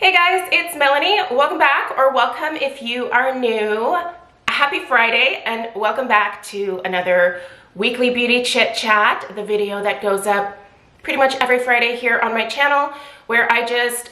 Hey guys, it's Melanie. Welcome back, or welcome if you are new. Happy Friday, and welcome back to another weekly beauty chit chat, the video that goes up pretty much every Friday here on my channel, where I just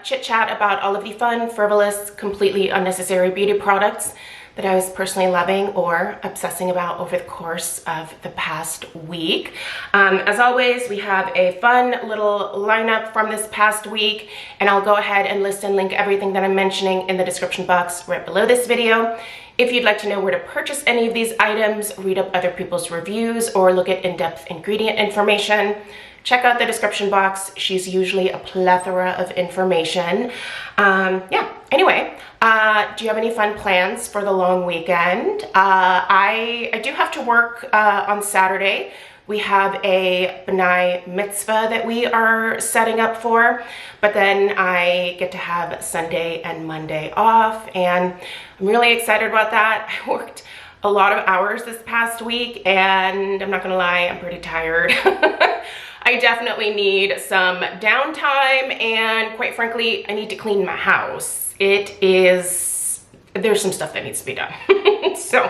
chit chat about all of the fun, frivolous, completely unnecessary beauty products that I was personally loving or obsessing about over the course of the past week. As always, we have a fun little lineup from this past week, and I'll go ahead and list and link everything that I'm mentioning in the description box right below this video. If you'd like to know where to purchase any of these items, read up other people's reviews, or look at in-depth ingredient information, check out the description box. She's usually a plethora of information. Anyway, do you have any fun plans for the long weekend? I do have to work on Saturday. We have a B'nai mitzvah that we are setting up for, but then I get to have Sunday and Monday off, and I'm really excited about that. I worked a lot of hours this past week, and I'm not gonna lie, I'm pretty tired. I definitely need some downtime, and quite frankly, I need to clean my house. There's some stuff that needs to be done. So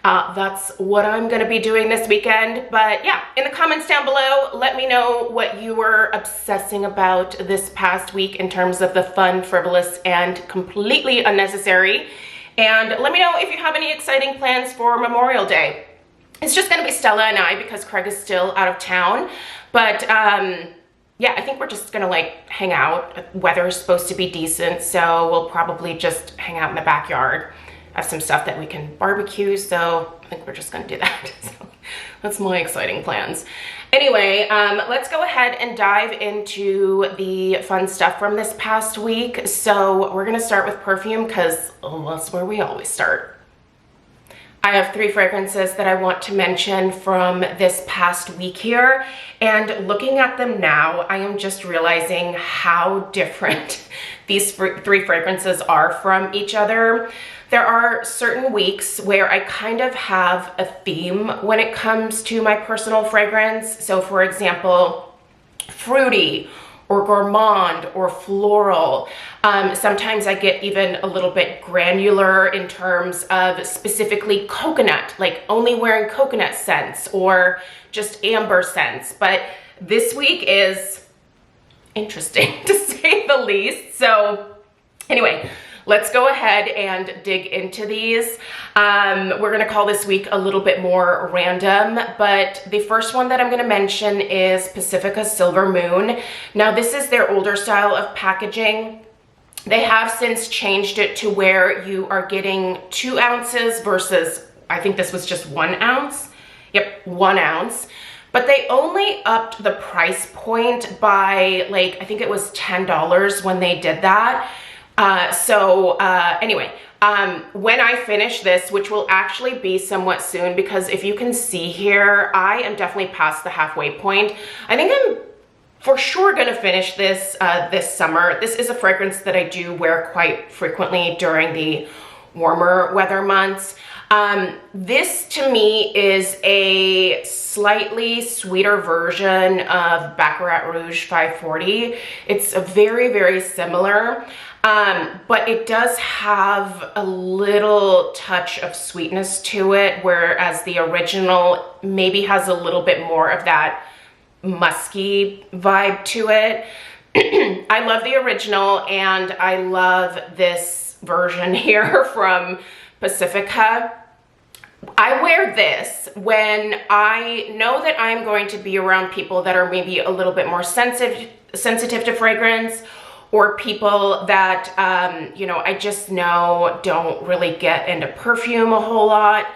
that's what I'm gonna be doing this weekend. But yeah, in the comments down below, let me know what you were obsessing about this past week in terms of the fun, frivolous, and completely unnecessary. And let me know if you have any exciting plans for Memorial Day. It's just gonna be Stella and I because Craig is still out of town. But yeah, I think we're just gonna like hang out. Weather's supposed to be decent, so we'll probably just hang out in the backyard. I have some stuff that we can barbecue, so I think we're just gonna do that. So that's my exciting plans. Anyway, let's go ahead and dive into the fun stuff from this past week. So we're gonna start with perfume because that's where we always start. I have 3 fragrances that I want to mention from this past week here, and looking at them now, I am just realizing how different these 3 fragrances are from each other. There are certain weeks where I kind of have a theme when it comes to my personal fragrance. So for example, fruity, or gourmand, or floral. Sometimes I get even a little bit granular in terms of specifically coconut, like only wearing coconut scents or just amber scents. But this week is interesting to say the least. So anyway, let's go ahead and dig into these. We're gonna call this week a little bit more random, but the first one that I'm gonna mention is Pacifica Silver Moon. Now this is their older style of packaging. They have since changed it to where you are getting 2 ounces versus, I think this was just 1 ounce. Yep, 1 ounce. But they only upped the price point by like, I think it was $10 when they did that. Anyway, when I finish this, which will actually be somewhat soon, because if you can see here, I am definitely past the halfway point. I think I'm for sure gonna finish this this summer. This is a fragrance that I do wear quite frequently during the warmer weather months. This to me is a slightly sweeter version of Baccarat Rouge 540. It's a very, very similar. But it does have a little touch of sweetness to it, whereas the original maybe has a little bit more of that musky vibe to it. I love the original, and I love this version here from Pacifica. I wear this when I know that I'm going to be around people that are maybe a little bit more sensitive to fragrance, or people that, you know, I just know don't really get into perfume a whole lot,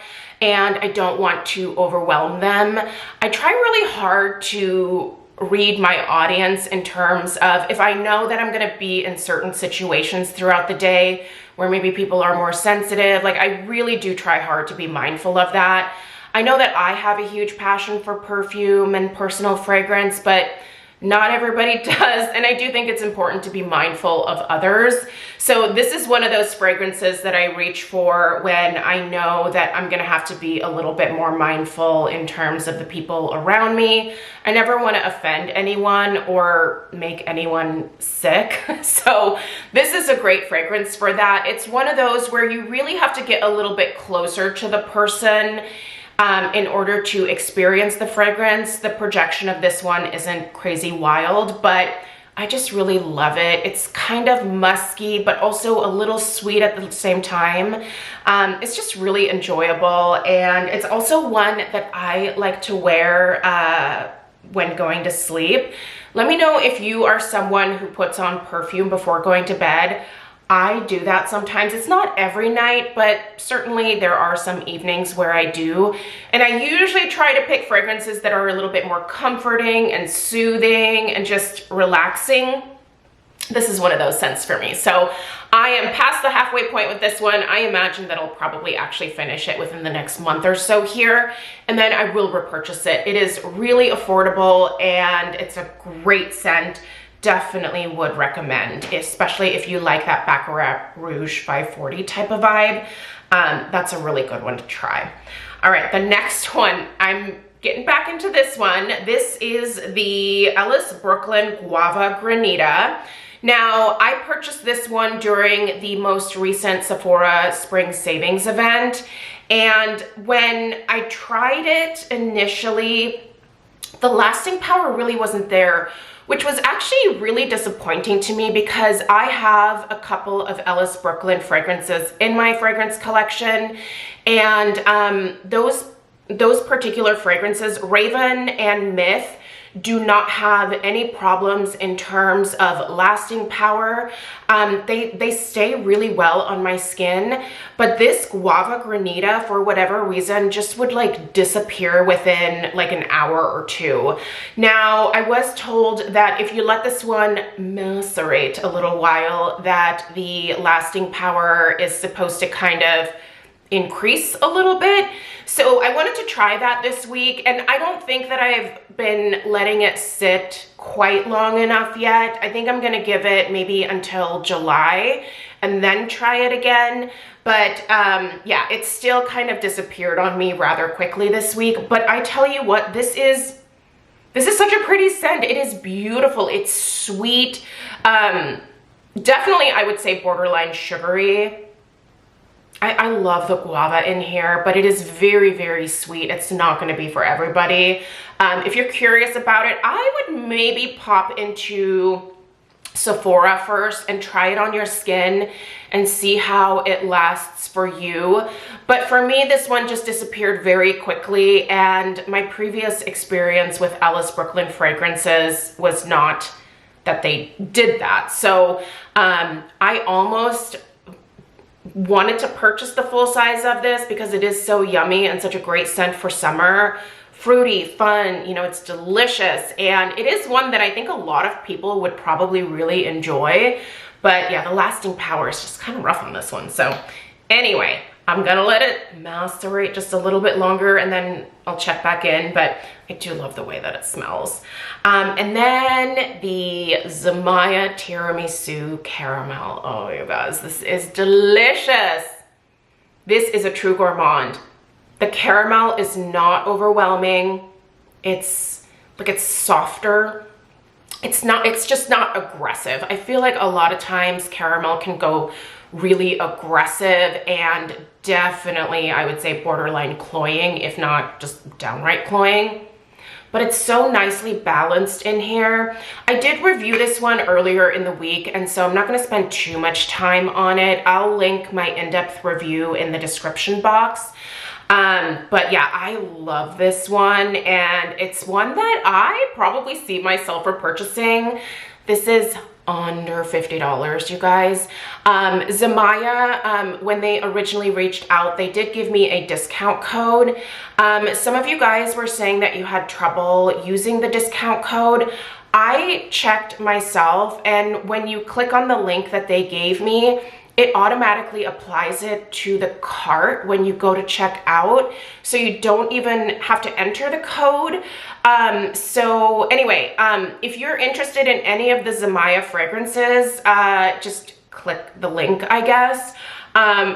and I don't want to overwhelm them. I try really hard to read my audience in terms of if I know that I'm gonna be in certain situations throughout the day where maybe people are more sensitive. Like, I really do try hard to be mindful of that. I know that I have a huge passion for perfume and personal fragrance, but not everybody does, and I do think it's important to be mindful of others. So this is one of those fragrances that I reach for when I know that I'm gonna have to be a little bit more mindful in terms of the people around me. I never wanna offend anyone or make anyone sick. So This is a great fragrance for that. It's one of those where you really have to get a little bit closer to the person in order to experience the fragrance. The projection of this one isn't crazy wild, but I just really love it. It's kind of musky, but also a little sweet at the same time. It's just really enjoyable, and it's also one that I like to wear when going to sleep. Let me know if you are someone who puts on perfume before going to bed. I do that sometimes. It's not every night, but certainly there are some evenings where I do. And I usually try to pick fragrances that are a little bit more comforting and soothing and just relaxing. This is one of those scents for me. So I am past the halfway point with this one. I imagine that I'll probably actually finish it within the next month or so here, and then I will repurchase it. It is really affordable and it's a great scent. Definitely would recommend, especially if you like that Baccarat Rouge 540 type of vibe. That's a really good one to try. All right, the next one, I'm getting back into this one. This is the Ellis Brooklyn Guava Granita. Now, I purchased this one during the most recent Sephora Spring Savings event, and when I tried it initially, the lasting power really wasn't there, which was actually really disappointing to me because I have a couple of Ellis Brooklyn fragrances in my fragrance collection, and those particular fragrances, Raven and Myth, do not have any problems in terms of lasting power. They stay really well on my skin, but this Guava Granita, for whatever reason, just would like disappear within like an hour or two. Now, I was told that if you let this one macerate a little while, that the lasting power is supposed to kind of increase a little bit. So I wanted to try that this week, and I don't think that I've been letting it sit quite long enough yet. I think I'm gonna give it maybe until July and then try it again. But yeah, it still kind of disappeared on me rather quickly this week. But I tell you what, this is such a pretty scent. It is beautiful. It's sweet. Definitely, I would say borderline sugary. I love the guava in here, but it is very, very sweet. It's not going to be for everybody. If you're curious about it, I would maybe pop into Sephora first and try it on your skin and see how it lasts for you. But for me, this one just disappeared very quickly, and my previous experience with Ellis Brooklyn fragrances was not that they did that. So I almost wanted to purchase the full size of this because it is so yummy and such a great scent for summer. Fruity, fun, you know, it's delicious, and it is one that I think a lot of people would probably really enjoy. But yeah, the lasting power is just kind of rough on this one. So anyway, I'm gonna let it macerate just a little bit longer and then I'll check back in, but I do love the way that it smells. And then the Zamaya Tiramisu Caramel. Oh, you guys, this is delicious. This is a true gourmand. The caramel is not overwhelming. It's like, it's softer. It's just not aggressive. I feel like a lot of times caramel can go really aggressive and definitely, I would say, borderline cloying, if not just downright cloying. But it's so nicely balanced in here. I did review this one earlier in the week, and so I'm not going to spend too much time on it. I'll link my in-depth review in the description box. But yeah, I love this one, and it's one that I probably see myself repurchasing. This is under $50, you guys. Zamaya, when they originally reached out, they did give me a discount code. Some of you guys were saying that you had trouble using the discount code. I checked myself, and when you click on the link that they gave me, it automatically applies it to the cart when you go to check out, so you don't even have to enter the code. So anyway, if you're interested in any of the Zamaya fragrances, just click the link, I guess.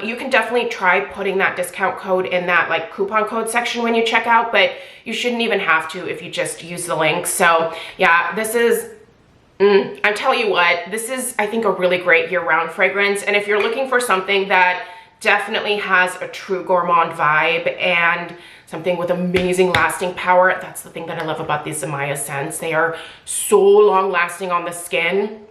You can definitely try putting that discount code in that like coupon code section when you check out, but you shouldn't even have to if you just use the link. So yeah, this is I'm telling you what, this is, I think, a really great year-round fragrance. And if you're looking for something that definitely has a true gourmand vibe and something with amazing lasting power, that's the thing that I love about these Amaya scents. They are so long lasting on the skin.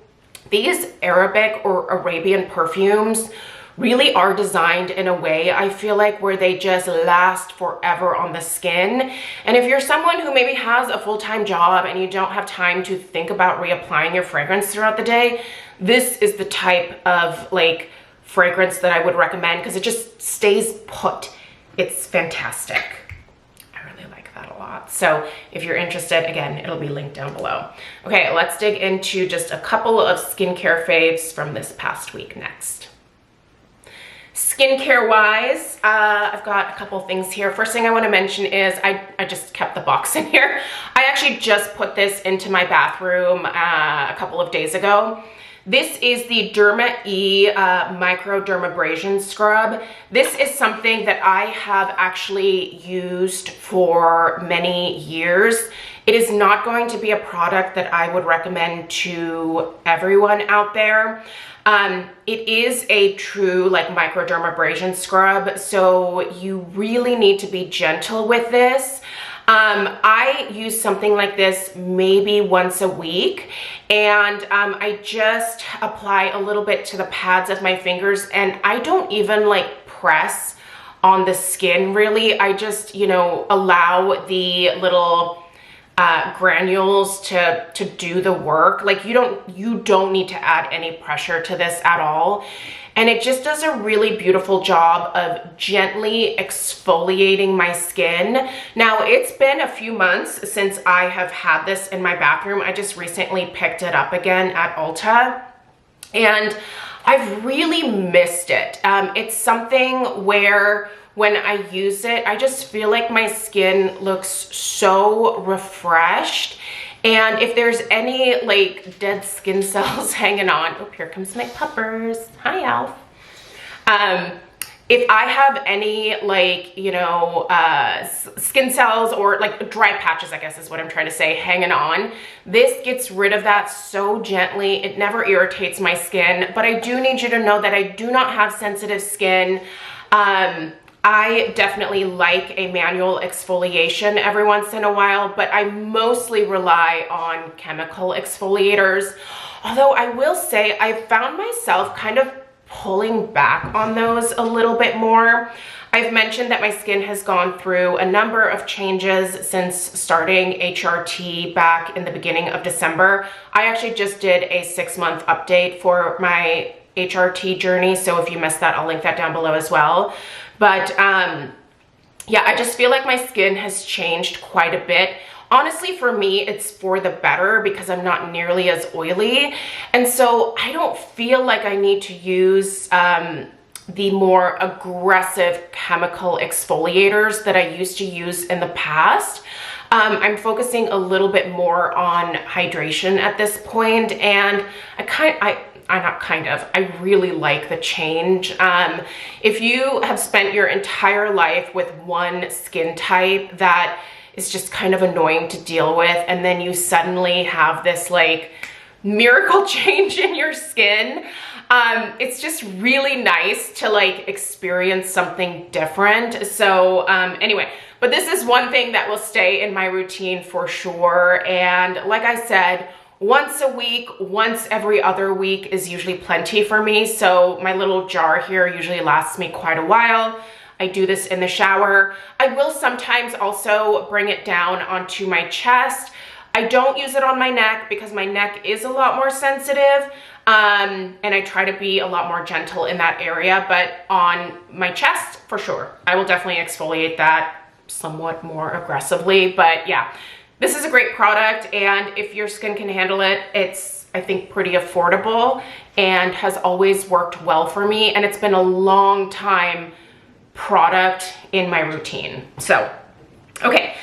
These Arabic or Arabian perfumes really are designed in a way, I feel like, where they just last forever on the skin. And if you're someone who maybe has a full-time job and you don't have time to think about reapplying your fragrance throughout the day, this is the type of like fragrance that I would recommend because it just stays put. It's fantastic. I really like that a lot. So if you're interested, again, it'll be linked down below. Okay, let's dig into just a couple of skincare faves from this past week next. Skincare wise, I've got a couple things here. First thing I want to mention is I just kept the box in here. I actually just put this into my bathroom a couple of days ago. This is the Derma E Microdermabrasion Scrub. This is something that I have actually used for many years. It is not going to be a product that I would recommend to everyone out there. It is a true like microdermabrasion scrub, so you really need to be gentle with this. I use something like this maybe once a week, and I just apply a little bit to the pads of my fingers, and I don't even like press on the skin really. I just, you know, allow the little granules to do the work. Like you don't need to add any pressure to this at all. And it just does a really beautiful job of gently exfoliating my skin. Now, it's been a few months since I have had this in my bathroom. I just recently picked it up again at Ulta, and I've really missed it. It's something where when I use it, I just feel like my skin looks so refreshed. And if there's any like dead skin cells hanging on, oh, here comes my puppers. Hi, Alf. If I have any like, you know, skin cells or like dry patches, I guess is what I'm trying to say, hanging on, this gets rid of that so gently. It never irritates my skin, but I do need you to know that I do not have sensitive skin. I definitely like a manual exfoliation every once in a while, but I mostly rely on chemical exfoliators. Although I will say I found myself kind of pulling back on those a little bit more. I've mentioned that my skin has gone through a number of changes since starting HRT back in the beginning of December. I actually just did a 6-month update for my HRT journey, so if you missed that, I'll link that down below as well. But yeah, I just feel like my skin has changed quite a bit. Honestly, for me, it's for the better because I'm not nearly as oily. And so I don't feel like I need to use the more aggressive chemical exfoliators that I used to use in the past. I'm focusing a little bit more on hydration at this point, and I really like the change. If you have spent your entire life with one skin type that is just kind of annoying to deal with, and then you suddenly have this like miracle change in your skin, it's just really nice to like experience something different. So anyway, but this is one thing that will stay in my routine for sure. And like I said, once a week, once every other week is usually plenty for me. So my little jar here usually lasts me quite a while. I do this in the shower. I will sometimes also bring it down onto my chest. I don't use it on my neck because my neck is a lot more sensitive. And I try to be a lot more gentle in that area, but on my chest, for sure, I will definitely exfoliate that somewhat more aggressively. But yeah, this is a great product, and if your skin can handle it, it's, I think, pretty affordable and has always worked well for me, and it's been a long time product in my routine. So, okay,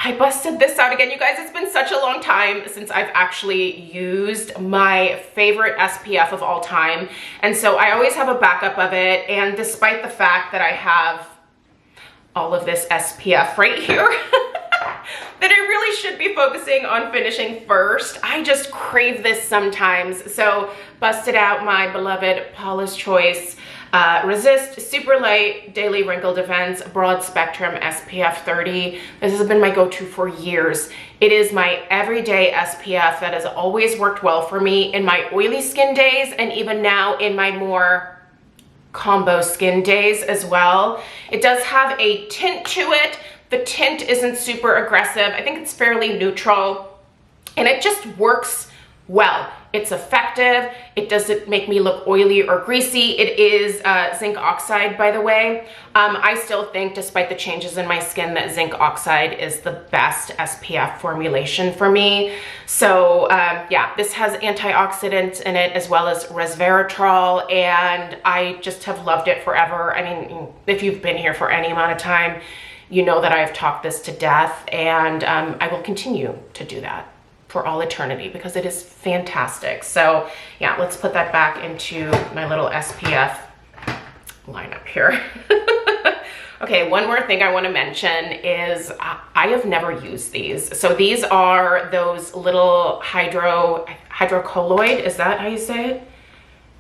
I busted this out again, you guys. It's been such a long time since I've actually used my favorite SPF of all time, and so I always have a backup of it, and despite the fact that I have all of this SPF right here, that I really should be focusing on finishing first. I just crave this sometimes. So busted out my beloved Paula's Choice Resist Super Light Daily Wrinkle Defense Broad Spectrum SPF 30. This has been my go-to for years. It is my everyday SPF that has always worked well for me in my oily skin days, and even now in my more combo skin days as well. It does have a tint to it. The tint isn't super aggressive. I think it's fairly neutral, and it just works well. It's effective. It doesn't make me look oily or greasy. It is zinc oxide, by the way. I still think, despite the changes in my skin, that zinc oxide is the best SPF formulation for me. So yeah, this has antioxidants in it as well as resveratrol, and I just have loved it forever. I mean, if you've been here for any amount of time, you know that I have talked this to death, and I will continue to do that for all eternity because it is fantastic. So yeah, let's put that back into my little SPF lineup here. Okay, one more thing I want to mention is I have never used these. So these are those little hydrocolloid, is that how you say it?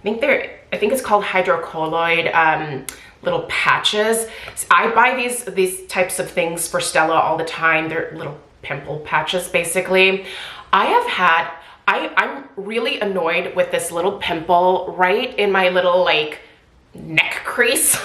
I think it's called hydrocolloid little patches. So I buy these types of things for Stella all the time. They're little pimple patches basically. I'm really annoyed with this little pimple right in my little like neck crease.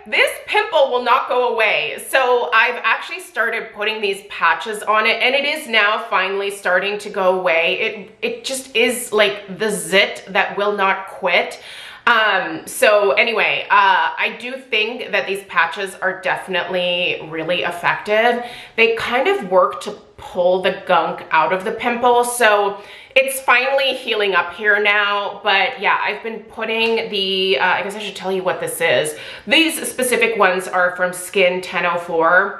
This pimple will not go away. So I've actually started putting these patches on it, and it is now finally starting to go away. It just is like the zit that will not quit. So anyway, I do think that these patches are definitely really effective. They kind of work to pull the gunk out of the pimple. So it's finally healing up here now, but yeah, I've been putting the, I guess I should tell you what this is. These specific ones are from SKIN1004.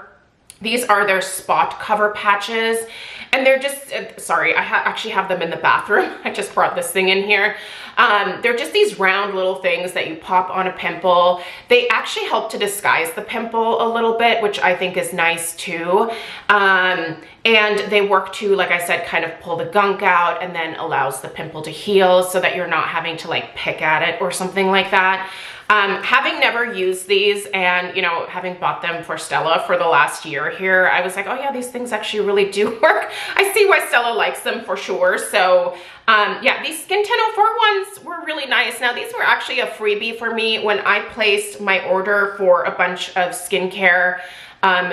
These are their spot cover patches, and they're just, sorry, I actually have them in the bathroom. I just brought this thing in here. They're just these round little things that you pop on a pimple. They actually help to disguise the pimple a little bit, which I think is nice too. And they work to, like I said, kind of pull the gunk out and then allows the pimple to heal so that you're not having to like pick at it or something like that. Having never used these and, you know, having bought them for Stella for the last year here, I was like, oh yeah, these things actually really do work. I see why Stella likes them for sure. So yeah, these SKIN1004 ones were really nice. Now these were actually a freebie for me when I placed my order for a bunch of skincare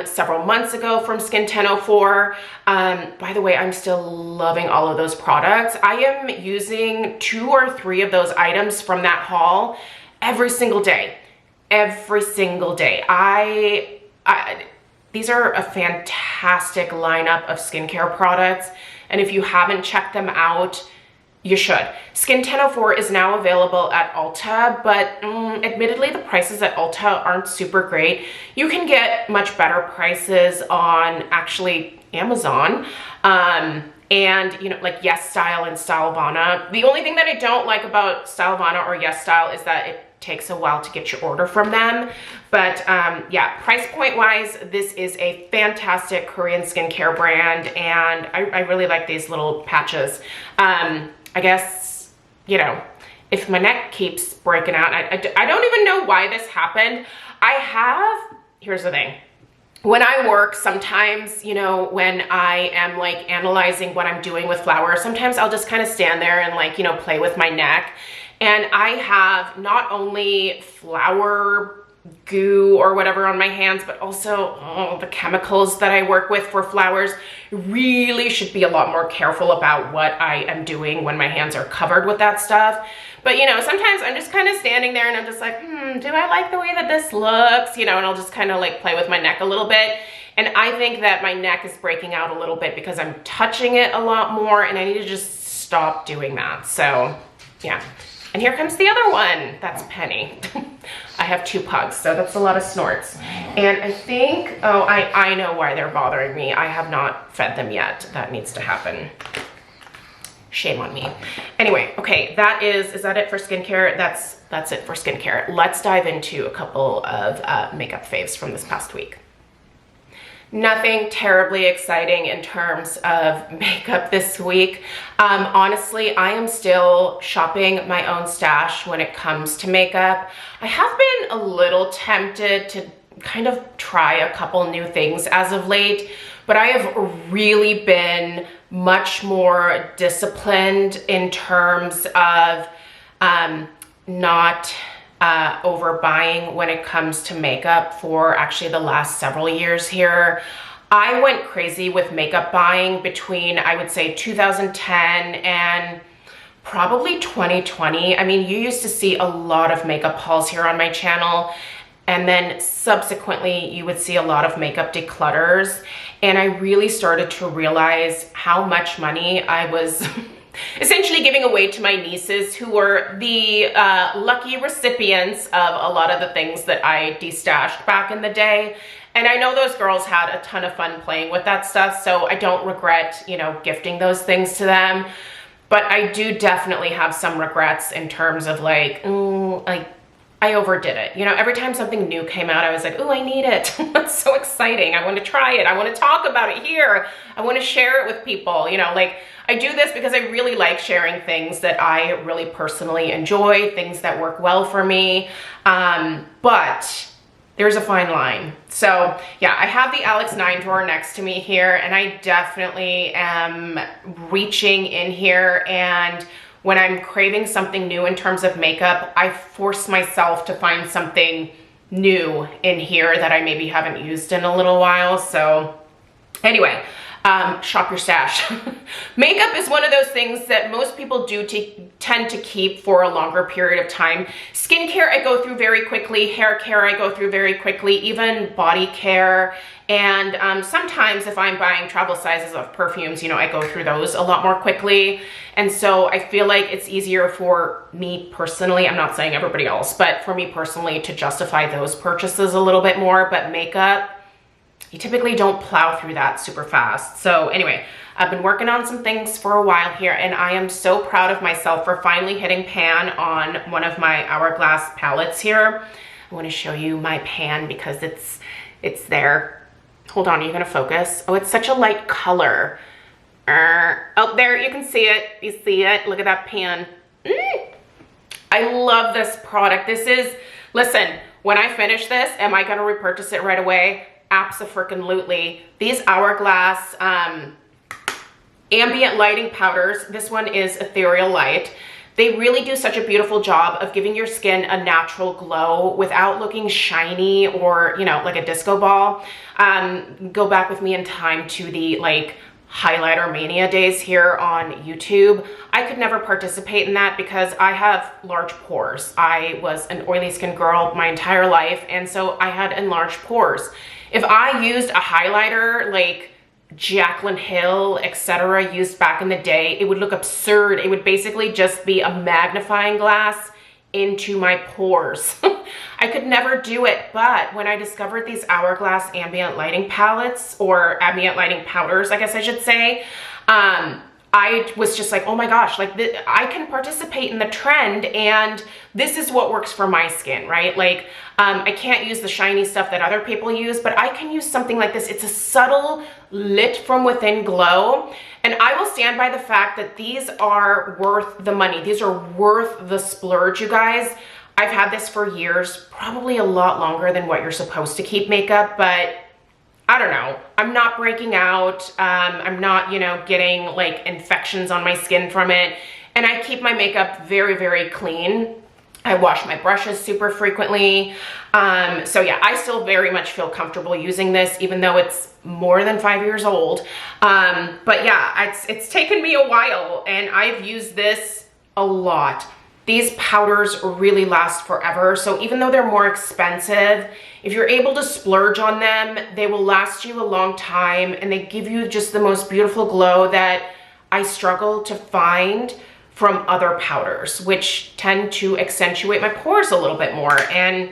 several months ago from SKIN1004. By the way, I'm still loving all of those products. I am using 2 or 3 of those items from that haul every single day. These are a fantastic lineup of skincare products, and if you haven't checked them out, you should. SKIN1004 is now available at Ulta, but admittedly the prices at Ulta aren't super great. You can get much better prices on actually Amazon. And you know, like Yes Style and Stylovana. The only thing that I don't like about Stylovana or Yes Style is that it takes a while to get your order from them. But yeah, price point wise, this is a fantastic Korean skincare brand, and I really like these little patches. I guess, you know, if my neck keeps breaking out, I don't even know why this happened. Here's the thing. When I work, sometimes, you know, when I am like analyzing what I'm doing with flowers, sometimes I'll just kind of stand there and like, you know, play with my neck. And I have not only flower goo or whatever on my hands, but also the chemicals that I work with for flowers. Really should be a lot more careful about what I am doing when my hands are covered with that stuff. But you know, sometimes I'm just kind of standing there and I'm just like, do I like the way that this looks? You know, and I'll just kind of like play with my neck a little bit. And I think that my neck is breaking out a little bit because I'm touching it a lot more, and I need to just stop doing that. So yeah. And here comes the other one. That's Penny. I have 2 pugs, so that's a lot of snorts. And I think, oh, I know why they're bothering me. I have not fed them yet. That needs to happen. Shame on me. Anyway, okay, is that it for skincare? That's it for skincare. Let's dive into a couple of makeup faves from this past week. Nothing terribly exciting in terms of makeup this week. Honestly, I am still shopping my own stash when it comes to makeup. I have been a little tempted to kind of try a couple new things as of late, but I have really been much more disciplined in terms of not overbuying when it comes to makeup for actually the last several years here. I went crazy with makeup buying between, I would say, 2010 and probably 2020. I mean, you used to see a lot of makeup hauls here on my channel, and then subsequently you would see a lot of makeup declutters, and I really started to realize how much money I was essentially giving away to my nieces, who were the lucky recipients of a lot of the things that I destashed back in the day. And I know those girls had a ton of fun playing with that stuff, so I don't regret, you know, gifting those things to them. But I do definitely have some regrets in terms of like, I overdid it. You know, every time something new came out, I was like, oh, I need it. That's so exciting. I want to try it. I want to talk about it here. I want to share it with people. You know, like, I do this because I really like sharing things that I really personally enjoy, things that work well for me. But there's a fine line. So yeah, I have the Alex 9 drawer next to me here, and I definitely am reaching in here, and when I'm craving something new in terms of makeup, I force myself to find something new in here that I maybe haven't used in a little while. So anyway, shop your stash. Makeup is one of those things that most people do tend to keep for a longer period of time. Skincare I go through very quickly, hair care I go through very quickly, even body care. And sometimes if I'm buying travel sizes of perfumes, you know, I go through those a lot more quickly. And so I feel like it's easier for me personally, I'm not saying everybody else, but for me personally to justify those purchases a little bit more. But makeup, you typically don't plow through that super fast. So anyway, I've been working on some things for a while here, and I am so proud of myself for finally hitting pan on one of my Hourglass palettes here. I want to show you my pan because it's there. Hold on, are you gonna focus? Oh, it's such a light color. Oh, there, you can see it. You see it? Look at that pan. I love this product. This is, listen, when I finish this, am I gonna repurchase it right away? Abso-freaking-lutely. These Hourglass ambient lighting powders, this one is Ethereal Light. They really do such a beautiful job of giving your skin a natural glow without looking shiny or, you know, like a disco ball. Go back with me in time to the like highlighter mania days here on YouTube. I could never participate in that because I have large pores. I was an oily skin girl my entire life, and so I had enlarged pores. If I used a highlighter like Jaclyn Hill, etc. used back in the day, it would look absurd. It would basically just be a magnifying glass into my pores. I could never do it, but when I discovered these Hourglass ambient lighting palettes, or ambient lighting powders, I guess I should say, I was just like, oh my gosh, like I can participate in the trend, and this is what works for my skin, right? Like, I can't use the shiny stuff that other people use, but I can use something like this. It's a subtle lit from within glow, and I will stand by the fact that these are worth the money. These are worth the splurge, you guys. I've had this for years, probably a lot longer than what you're supposed to keep makeup, but I don't know. I'm not breaking out. I'm not, you know, getting like infections on my skin from it. And I keep my makeup very, very clean. I wash my brushes super frequently. So yeah, I still very much feel comfortable using this, even though it's more than 5 years old. But yeah, it's taken me a while, and I've used this a lot. These powders really last forever. So even though they're more expensive, if you're able to splurge on them, they will last you a long time, and they give you just the most beautiful glow that I struggle to find from other powders, which tend to accentuate my pores a little bit more. And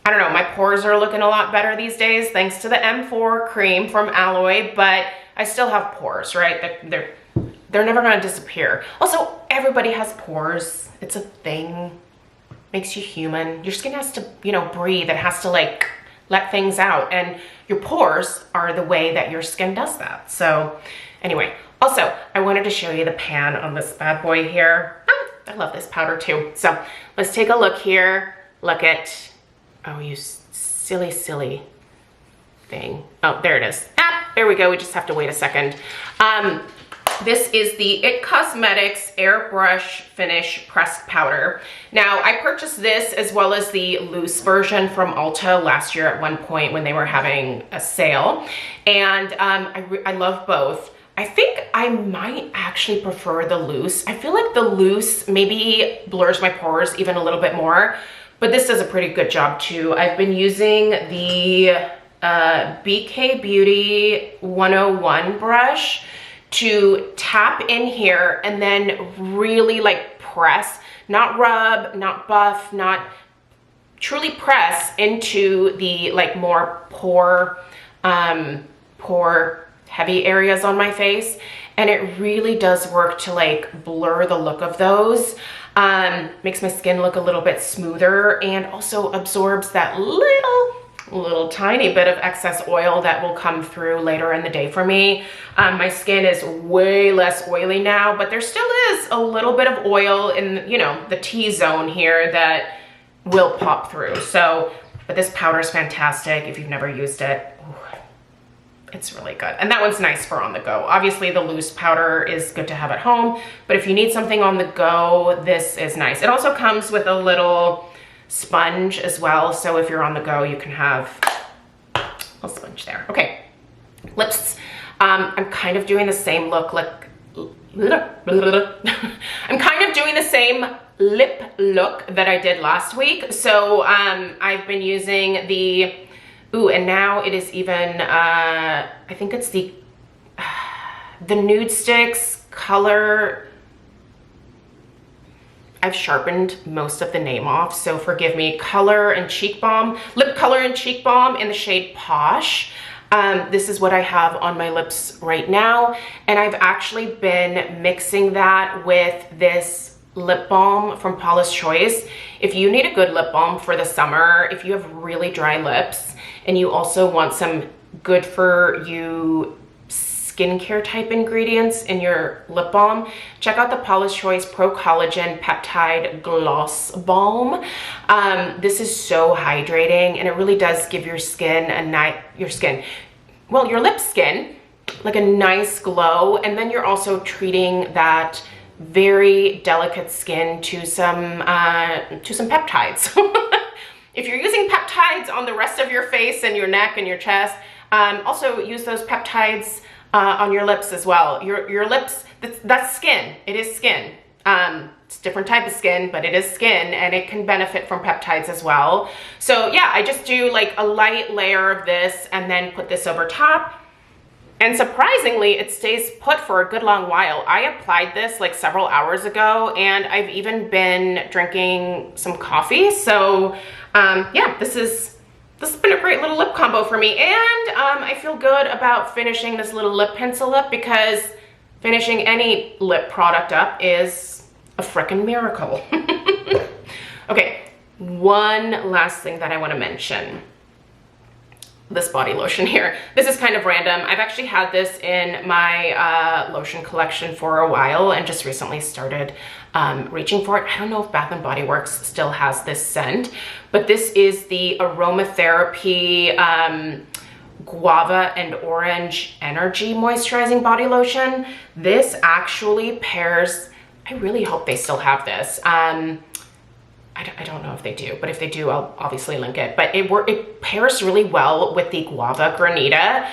I don't know, my pores are looking a lot better these days thanks to the M4 cream from Alloy, but I still have pores, right? They're never gonna disappear. Also, everybody has pores. It's a thing. Makes you human. Your skin has to, you know, breathe. It has to like let things out. And your pores are the way that your skin does that. So anyway, also, I wanted to show you the pan on this bad boy here. I love this powder too. So let's take a look here. Look at, oh, you silly thing. Oh, there it is. There we go. We just have to wait a second. This is the IT Cosmetics Airbrush Finish Pressed Powder. Now, I purchased this as well as the loose version from Ulta last year at one point when they were having a sale. And I love both. I think I might actually prefer the loose. I feel like the loose maybe blurs my pores even a little bit more, but this does a pretty good job too. I've been using the BK Beauty 101 brush to tap in here and then really like press, not rub, not buff, not truly press into the like more pore heavy areas on my face. And it really does work to like blur the look of those. Makes my skin look a little bit smoother and also absorbs that little tiny bit of excess oil that will come through later in the day for me. My skin is way less oily now, but there still is a little bit of oil in, you know, the T-zone here that will pop through. So, but this powder is fantastic if you've never used it. Ooh, it's really good. And that one's nice for on the go. Obviously the loose powder is good to have at home, but if you need something on the go, this is nice. It also comes with a little sponge as well, so if you're on the go you can have a sponge there. Okay, lips. I'm kind of doing the same look like I'm kind of doing the same lip look that I did last week. So I've been using the and now it is even I think it's the NudeStix color. I've sharpened most of the name off, so forgive me. Color and Cheek Balm, Lip Color and Cheek Balm in the shade Posh. This is what I have on my lips right now. And I've actually been mixing that with this lip balm from Paula's Choice. If you need a good lip balm for the summer, if you have really dry lips and you also want some good for you skincare type ingredients in your lip balm, check out the Paula's Choice Pro Collagen Peptide Gloss Balm. This is so hydrating and it really does give your skin your lip skin like a nice glow, and then you're also treating that very delicate skin to some peptides. If you're using peptides on the rest of your face and your neck and your chest, also use those peptides on your lips as well. Your lips, that's skin. It is skin. It's a different type of skin, but it is skin and it can benefit from peptides as well. So yeah, I just do like a light layer of this and then put this over top. And surprisingly, it stays put for a good long while. I applied this like several hours ago and I've even been drinking some coffee. So yeah, this has been a great little lip combo for me. And I feel good about finishing this little lip pencil up because finishing any lip product up is a frickin' miracle. Okay, one last thing that I want to mention. This body lotion here. This is kind of random. I've actually had this in my lotion collection for a while and just recently started reaching for it. I don't know if Bath & Body Works still has this scent, but this is the Aromatherapy Guava and Orange Energy Moisturizing Body Lotion. This actually pairs, I really hope they still have this. I don't know if they do, but if they do, I'll obviously link it. But it pairs really well with the Guava Granita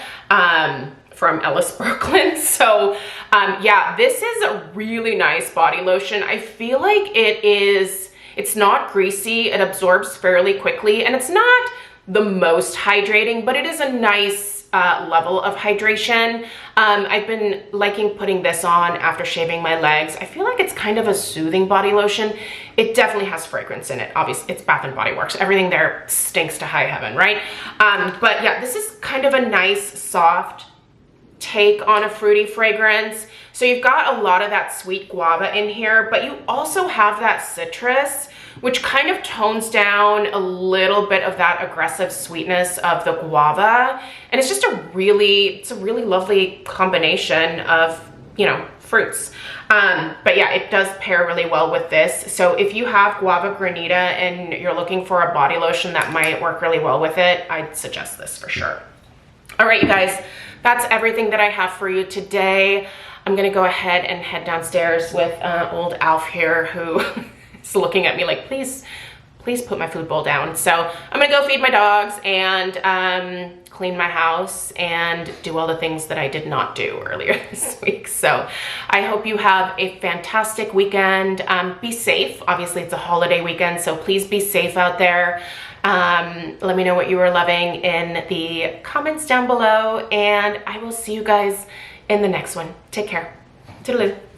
from Ellis Brooklyn. So yeah, this is a really nice body lotion. I feel like it's not greasy, it absorbs fairly quickly, and it's not the most hydrating, but it is a nice level of hydration. I've been liking putting this on after shaving my legs. I feel like it's kind of a soothing body lotion. It definitely has fragrance in it. Obviously, it's Bath & Body Works. Everything there stinks to high heaven, right? But yeah, this is kind of a nice, soft, take on a fruity fragrance. So you've got a lot of that sweet guava in here, but you also have that citrus, which kind of tones down a little bit of that aggressive sweetness of the guava. And it's just a really lovely combination of, you know, fruits. But yeah, it does pair really well with this. So if you have guava granita and you're looking for a body lotion that might work really well with it, I'd suggest this for sure. All right, you guys, that's everything that I have for you today. I'm gonna go ahead and head downstairs with old Alf here, who is looking at me like, please put my food bowl down. So I'm gonna go feed my dogs and clean my house and do all the things that I did not do earlier this week. So I hope you have a fantastic weekend. Be safe. Obviously it's a holiday weekend, so please be safe out there. Let me know what you were loving in the comments down below, and I will see you guys in the next one. Take care. Toodaloo.